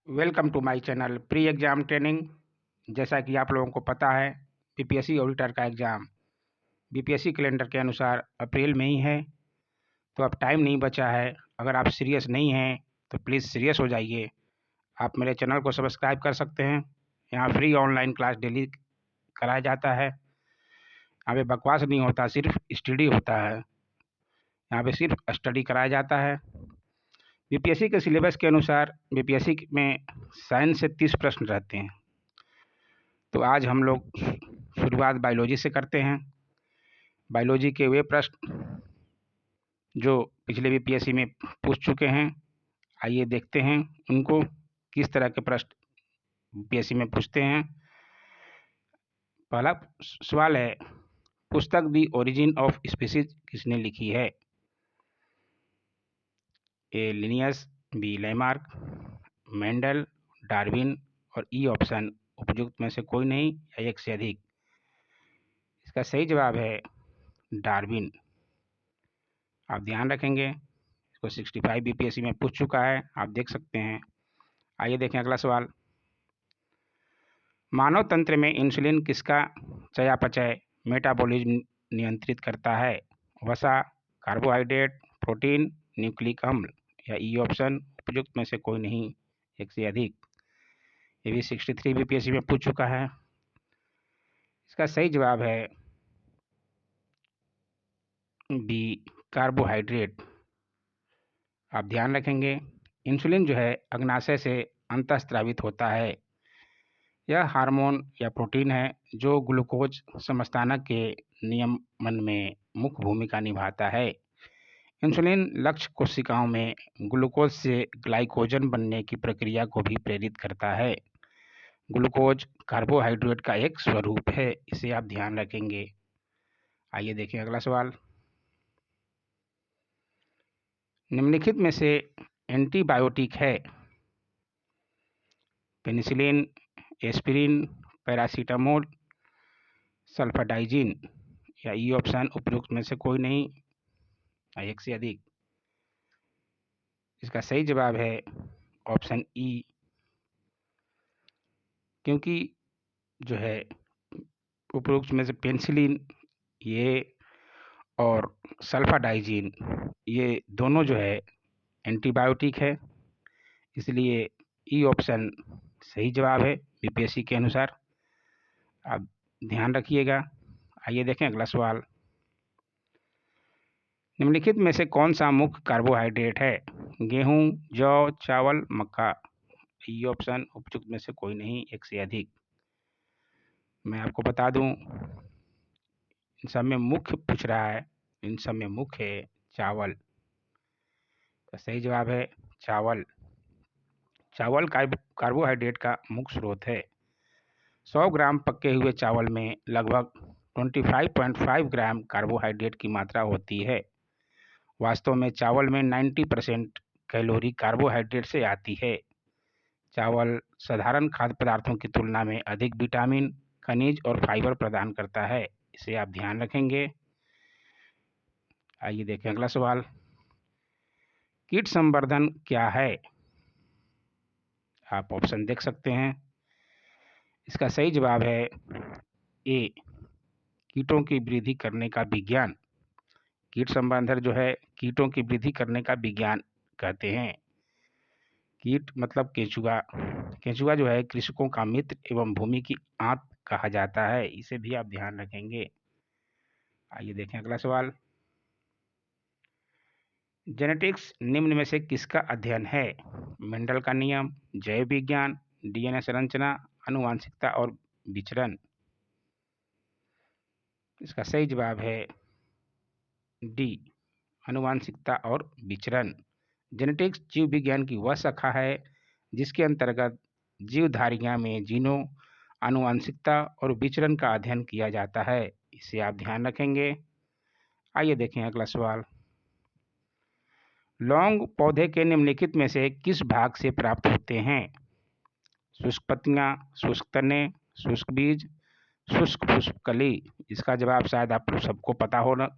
Welcome to my channel pre exam training. जैसा कि आप लोगों को पता है, बीपीएससी ऑडिटर का एग्ज़ाम बीपीएससी कैलेंडर के अनुसार अप्रैल में ही है। तो अब टाइम नहीं बचा है। अगर आप सीरियस नहीं हैं तो प्लीज़ सीरियस हो जाइए। आप मेरे चैनल को सब्सक्राइब कर सकते हैं। यहाँ फ्री ऑनलाइन क्लास डेली कराया जाता है। यहाँ पे बकवास नहीं होता, सिर्फ स्टडी होता है। यहाँ पे सिर्फ स्टडी कराया जाता है। बीपीएससी के सिलेबस के अनुसार बीपीएससी में साइंस से 30 प्रश्न रहते हैं। तो आज हम लोग शुरुआत बायोलॉजी से करते हैं। बायोलॉजी के वे प्रश्न जो पिछले बीपीएससी में पूछ चुके हैं, आइए देखते हैं उनको किस तरह के प्रश्न बीपीएससी में पूछते हैं। पहला सवाल है, पुस्तक दी ओरिजिन ऑफ स्पीसीज किसने लिखी है? A Linnaeus, B Lamarck, Mendel, Darwin और ई ऑप्शन उपयुक्त में से कोई नहीं या एक से अधिक। इसका सही जवाब है डार्विन। आप ध्यान रखेंगे, इसको 65 बीपीएससी में पूछ चुका है, आप देख सकते हैं। आइए देखें अगला सवाल। मानव तंत्र में इंसुलिन किसका चयापचय मेटाबॉलिज्म नियंत्रित करता है? वसा, कार्बोहाइड्रेट, प्रोटीन, न्यूक्लिक अम्ल या ई ऑप्शन उपयुक्त में से कोई नहीं, एक से अधिक। ये भी 63 बीपीएससी में पूछ चुका है। इसका सही जवाब है बी, कार्बोहाइड्रेट। आप ध्यान रखेंगे, इंसुलिन जो है अग्नाशय से अंतःस्रावित होता है। यह हार्मोन या प्रोटीन है जो ग्लूकोज समस्थानक के नियमन में मुख्य भूमिका निभाता है। इंसुलिन लक्ष्य कोशिकाओं में ग्लूकोज से ग्लाइकोजन बनने की प्रक्रिया को भी प्रेरित करता है। ग्लूकोज कार्बोहाइड्रेट का एक स्वरूप है, इसे आप ध्यान रखेंगे। आइए देखें अगला सवाल। निम्नलिखित में से एंटीबायोटिक है? पेनिसिलिन, एस्पिरिन, पैरासीटामोल, सल्फाडाइजिन या ई ऑप्शन उपयुक्त में से कोई नहीं या एक से अधिक। इसका सही जवाब है ऑप्शन ई, क्योंकि जो है उपयुक्त में से पेनिसिलिन ये और सल्फाडाइजिन ये दोनों जो है एंटीबायोटिक है, इसलिए ई ऑप्शन सही जवाब है बीपीएससी के अनुसार। आप ध्यान रखिएगा। आइए देखें अगला सवाल। निम्नलिखित में से कौन सा मुख्य कार्बोहाइड्रेट है? गेहूं, जौ, चावल, मक्का। ई ऑप्शन उपयुक्त में से कोई नहीं, एक से अधिक। मैं आपको बता दूं, इन सब में मुख्य पूछ रहा है, इन सब में मुख्य है चावल। तो सही जवाब है चावल। चावल कार्बोहाइड्रेट का मुख्य स्रोत है। 100 ग्राम पके हुए चावल में लगभग 25.5 ग्राम कार्बोहाइड्रेट की मात्रा होती है। वास्तव में चावल में 90% कैलोरी कार्बोहाइड्रेट से आती है। चावल साधारण खाद्य पदार्थों की तुलना में अधिक विटामिन, खनिज और फाइबर प्रदान करता है, इसे आप ध्यान रखेंगे। आइए देखें अगला सवाल। कीट संवर्धन क्या है? आप ऑप्शन देख सकते हैं। इसका सही जवाब है ए, कीटों की वृद्धि करने का विज्ञान। कीट संवर्धन जो है कीटों की वृद्धि करने का विज्ञान कहते हैं। कीट मतलब केंचुआ। केंचुआ जो है कृषकों का मित्र एवं भूमि की आंत कहा जाता है, इसे भी आप ध्यान रखेंगे। आइए देखें अगला सवाल। जेनेटिक्स निम्न में से किसका अध्ययन है? मेंडल का नियम, जैव विज्ञान, डीएनए संरचना, आनुवंशिकता और विचरण। इसका सही जवाब है डी, आनुवंशिकता और विचरण। जेनेटिक्स जीव विज्ञान की वह शाखा है जिसके अंतर्गत जीवधारियां में जीनों, आनुवंशिकता और विचरण का अध्ययन किया जाता है, इसे आप ध्यान रखेंगे। आइए देखें अगला सवाल। लौंग पौधे के निम्नलिखित में से किस भाग से प्राप्त होते हैं? शुष्क पत्तियां, शुष्क तने, शुष्क बीज, शुष्क पुष्पकली। इसका जवाब शायद आप सबको पता होना।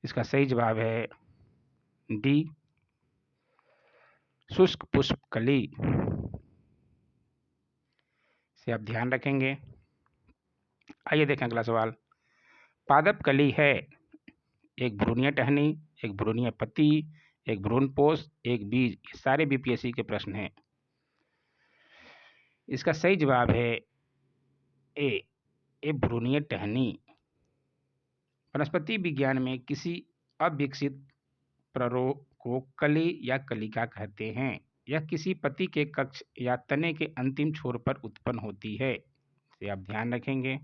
इसका सही जवाब है डी, शुष्क पुष्प कली, से आप ध्यान रखेंगे। आइए देखें अगला सवाल। पादप कली है एक भ्रूणीय टहनी, एक भ्रूणीय पत्ती, एक भ्रूणपोष, एक बीज। ये सारे बीपीएससी के प्रश्न हैं। इसका सही जवाब है ए भ्रूणीय टहनी। वनस्पति विज्ञान में किसी अविकसित प्ररोग को कली या कलिका कहते हैं। यह किसी पत्ती के कक्ष या तने के अंतिम छोर पर उत्पन्न होती है। इसे आप ध्यान रखेंगे।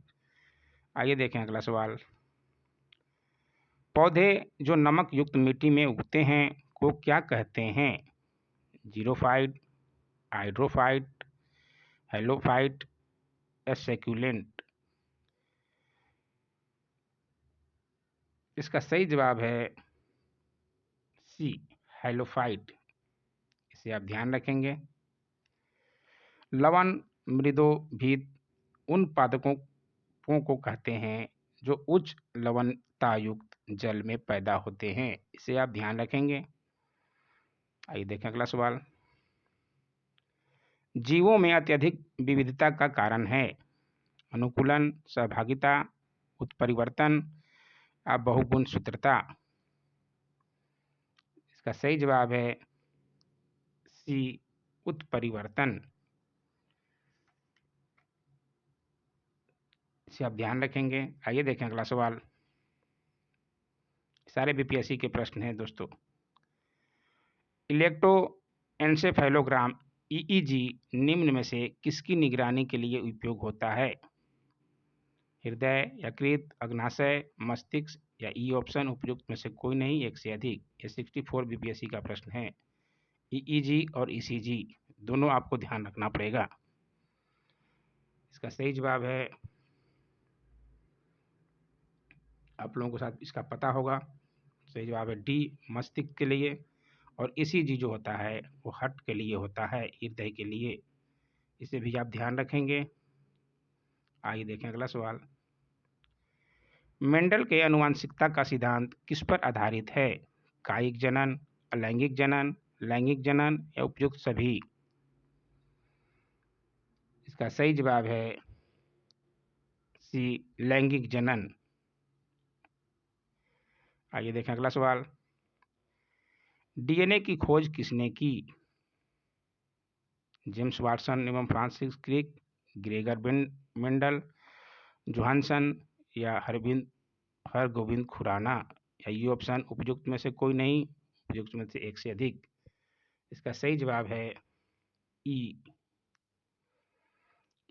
आइए देखें अगला सवाल। पौधे जो नमक युक्त मिट्टी में उगते हैं को क्या कहते हैं? जीरोफाइट, हाइड्रोफाइट, हेलोफाइट या सैक्यूलेंट। इसका सही जवाब है सी, हेलोफाइट। इसे आप ध्यान रखेंगे। लवण मृदोभित उन पादपों को कहते हैं जो उच्च लवणता युक्त जल में पैदा होते हैं। इसे आप ध्यान रखेंगे। आइए देखें अगला सवाल। जीवों में अत्यधिक विविधता का कारण है अनुकूलन, सहभागिता, उत्परिवर्तन या बहुगुण सूत्रता। इसका सही जवाब है सी, उत्परिवर्तन। इसे आप ध्यान रखेंगे। आइए देखें अगला सवाल। सारे बीपीएससी के प्रश्न हैं दोस्तों। इलेक्ट्रोएन्सेफेलोग्राम ईईजी निम्न में से किसकी निगरानी के लिए उपयोग होता है? हृदय, यकृत, अग्नाशय, मस्तिष्क या ई ऑप्शन उपयुक्त में से कोई नहीं, एक से अधिक। ये 64 बीपीएससी का प्रश्न है। ईईजी और ईसीजी दोनों आपको ध्यान रखना पड़ेगा। इसका सही जवाब है, आप लोगों को साथ इसका पता होगा, सही जवाब है डी, मस्तिष्क के लिए। और ईसीजी जो होता है वो हार्ट के लिए होता है, हृदय के लिए। इसे भी आप ध्यान रखेंगे। आइए देखें अगला सवाल। मेंडल के आनुवंशिकता का सिद्धांत किस पर आधारित है? कायिक जनन, अलैंगिक जनन, लैंगिक जनन या उपयुक्त सभी। इसका सही जवाब है सी, लैंगिक जनन। आइए देखें अगला सवाल। डीएनए की खोज किसने की? जेम्स वाटसन एवं Francis Crick, Gregor Mendel, Johannsen या हरगोविंद खुराना या ये ऑप्शन उपयुक्त में से कोई नहीं, उपयुक्त में से एक से अधिक। इसका सही जवाब है ई।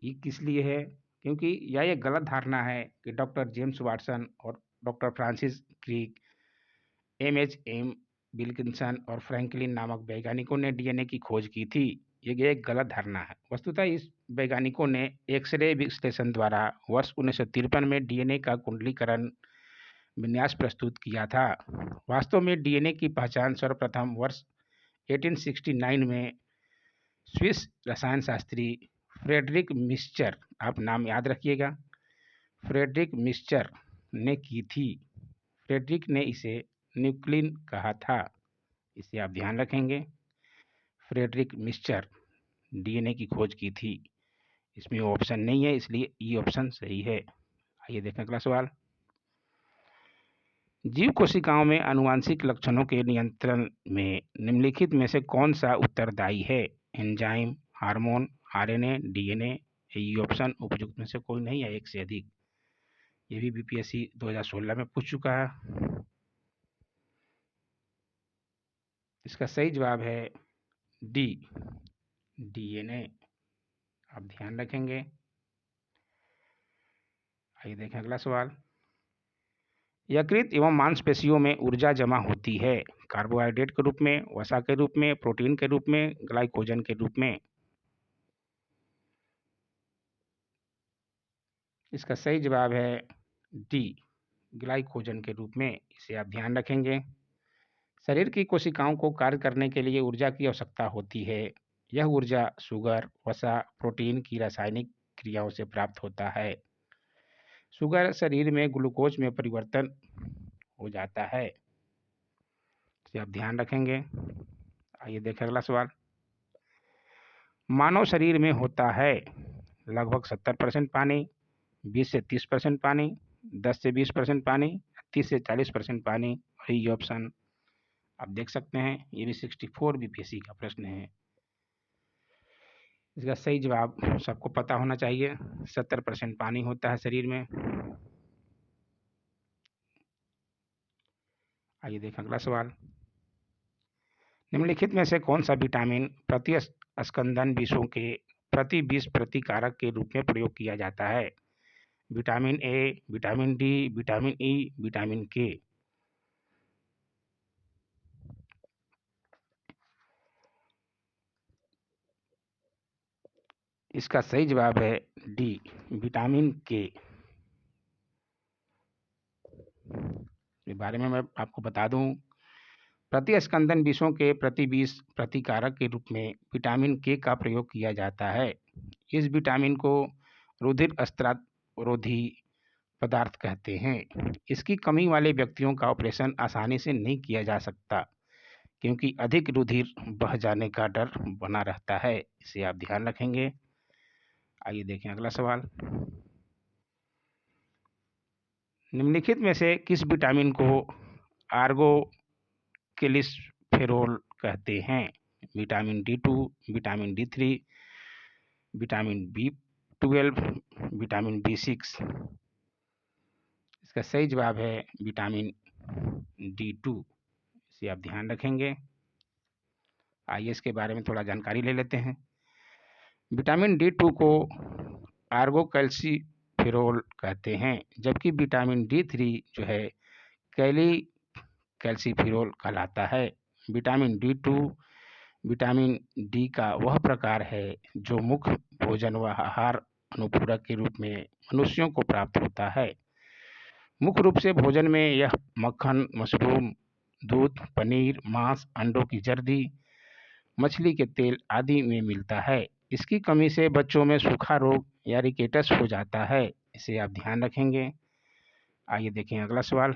ई किस लिए है? क्योंकि यह एक गलत धारणा है कि डॉक्टर जेम्स वाटसन और doctor Francis Crick, M Wilkinson और फ्रैंकलिन नामक वैज्ञानिकों ने डीएनए की खोज की थी। ये एक गलत धारणा है। वस्तुतः इस वैज्ञानिकों ने एक्सरे विश्लेषण द्वारा वर्ष 1953 में डीएनए का कुंडलीकरण विन्यास प्रस्तुत किया था। वास्तव में डीएनए की पहचान सर्वप्रथम वर्ष 1869 में स्विस रसायन शास्त्री फ्रेडरिक मिस्चर, आप नाम याद रखिएगा, फ्रेडरिक मिस्चर ने की थी। फ्रेडरिक ने इसे न्यूक्लिन कहा था। इसे आप ध्यान रखेंगे। फ्रेडरिक मिस्चर डीएनए की खोज की थी। इसमें ऑप्शन नहीं है, इसलिए ई ऑप्शन सही है। आइए देखें अगला सवाल। जीव कोशिकाओं में आनुवांशिक लक्षणों के नियंत्रण में निम्नलिखित में से कौन सा उत्तरदायी है? Enzyme, hormone, RNA, DNA. ये ऑप्शन उपयुक्त में से कोई नहीं है, एक से अधिक। ये भी बीपीएससी 2016 में पूछ चुका है। इसका सही जवाब है डी, डीएनए। आप ध्यान रखेंगे। आइए देखें अगला सवाल। यकृत एवं मांसपेशियों में ऊर्जा जमा होती है कार्बोहाइड्रेट के रूप में, वसा के रूप में, प्रोटीन के रूप में, ग्लाइकोजन के रूप में। इसका सही जवाब है डी, ग्लाइकोजन के रूप में। इसे आप ध्यान रखेंगे। शरीर की कोशिकाओं को कार्य करने के लिए ऊर्जा की आवश्यकता होती है। यह ऊर्जा शुगर, वसा, प्रोटीन की रासायनिक क्रियाओं से प्राप्त होता है। शुगर शरीर में ग्लूकोज में परिवर्तन हो जाता है। इसे आप ध्यान रखेंगे। आइए देखें अगला सवाल। मानव शरीर में होता है लगभग 70% पानी, 20 से 30% पानी, 10 से 20% पानी, 30 से 40% पानी। और ये ऑप्शन आप देख सकते हैं, ये भी 64 बीपीएससी का प्रश्न है। इसका सही जवाब सबको पता होना चाहिए, 70% पानी होता है शरीर में। आइए देखें अगला सवाल। निम्नलिखित में से कौन सा विटामिन प्रतिस्कंदन विषों के प्रति विष प्रतिकारक के रूप में प्रयोग किया जाता है? Vitamin A, vitamin D, vitamin E, vitamin के। इसका सही जवाब है डी, विटामिन के। के बारे में मैं आपको बता दूं, प्रतिस्कंदन विषों के प्रति विष प्रतिकारक के रूप में विटामिन के का प्रयोग किया जाता है। इस विटामिन को रुधिर स्त्रावरोधी पदार्थ कहते हैं। इसकी कमी वाले व्यक्तियों का ऑपरेशन आसानी से नहीं किया जा सकता, क्योंकि अधिक रुधिर बह जाने का डर बना रहता है। इसे आप ध्यान रखेंगे। आइए देखें अगला सवाल। निम्नलिखित में से किस विटामिन को आर्गोक्सिलिफेरोल कहते हैं? Vitamin D2, vitamin D3, vitamin B12, vitamin B6। इसका सही जवाब है विटामिन D2। इसे आप ध्यान रखेंगे। आइए इसके बारे में थोड़ा जानकारी ले लेते हैं। विटामिन D2 को आर्गोक्सिलिफेरोल कहते हैं, जबकि विटामिन D3 जो है कैल्सिफेरोल कहलाता है। विटामिन D2 विटामिन डी का वह प्रकार है जो मुख्य भोजन व आहार अनुपूरक के रूप में मनुष्यों को प्राप्त होता है। मुख्य रूप से भोजन में यह मक्खन, मशरूम, दूध, पनीर, मांस, अंडों की जर्दी, मछली के तेल आदि में मिलता है। इसकी कमी से बच्चों में सूखा रोग या रिकेटस हो जाता है। इसे आप ध्यान रखेंगे। आइए देखें अगला सवाल।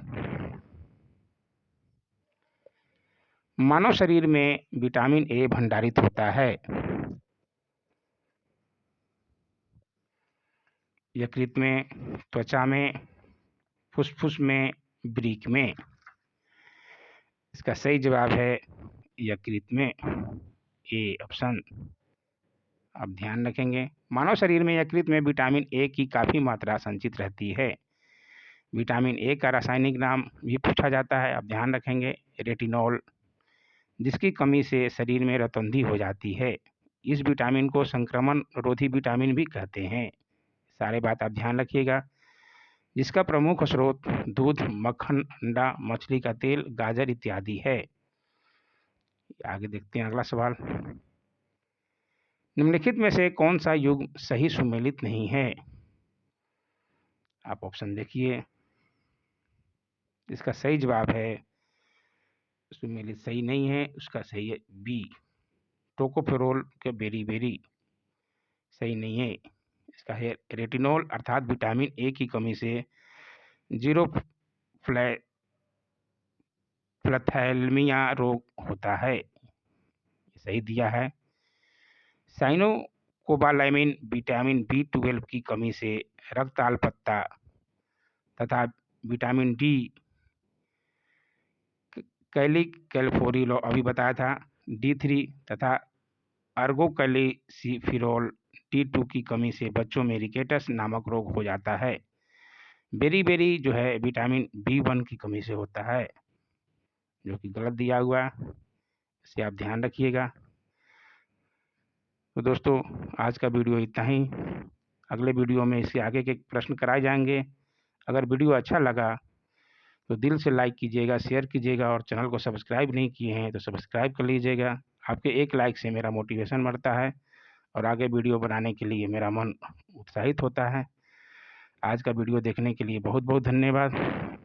मानव शरीर में विटामिन ए भंडारित होता है यकृत में, त्वचा में, फुसफुस में, वृक्क में। इसका सही जवाब है यकृत में, ए ऑप्शन आप ध्यान रखेंगे। मानव शरीर में यकृत में विटामिन ए की काफ़ी मात्रा संचित रहती है। विटामिन ए का रासायनिक नाम भी पूछा जाता है, आप ध्यान रखेंगे, रेटिनॉल, जिसकी कमी से शरीर में रतौंधी हो जाती है। इस विटामिन को संक्रमण रोधी विटामिन भी कहते हैं। सारे बात आप ध्यान रखिएगा। जिसका प्रमुख स्रोत दूध, मक्खन, अंडा, मछली का तेल, गाजर इत्यादि है। आगे देखते हैं अगला सवाल। निम्नलिखित में से कौन सा युग्म सही सुमेलित नहीं है? आप ऑप्शन देखिए। इसका सही जवाब है, सुमेलित सही नहीं है, उसका सही है बी, टोकोफेरोल के बेरी सही नहीं है। इसका है रेटिनॉल, अर्थात विटामिन ए की कमी से जीरोफ्लैथैलेमिया रोग होता है। सही दिया है। साइनोकोबालैमिन विटामिन B12 की कमी से रक्ताल्पता तथा विटामिन डी कैलिकैल्फोरिल अभी बताया था D3 तथा आर्गोक्सिलिफेरोल D2 की कमी से बच्चों में रिकेटस नामक रोग हो जाता है। बेरी जो है विटामिन B1 की कमी से होता है, जो कि गलत दिया हुआ, इसे आप ध्यान रखिएगा। तो दोस्तों आज का वीडियो इतना ही। अगले वीडियो में इससे आगे के प्रश्न कराए जाएंगे। अगर वीडियो अच्छा लगा तो दिल से लाइक कीजिएगा, शेयर कीजिएगा, और चैनल को सब्सक्राइब नहीं किए हैं तो सब्सक्राइब कर लीजिएगा। आपके एक लाइक से मेरा मोटिवेशन बढ़ता है और आगे वीडियो बनाने के लिए मेरा मन उत्साहित होता है। आज का वीडियो देखने के लिए बहुत बहुत धन्यवाद।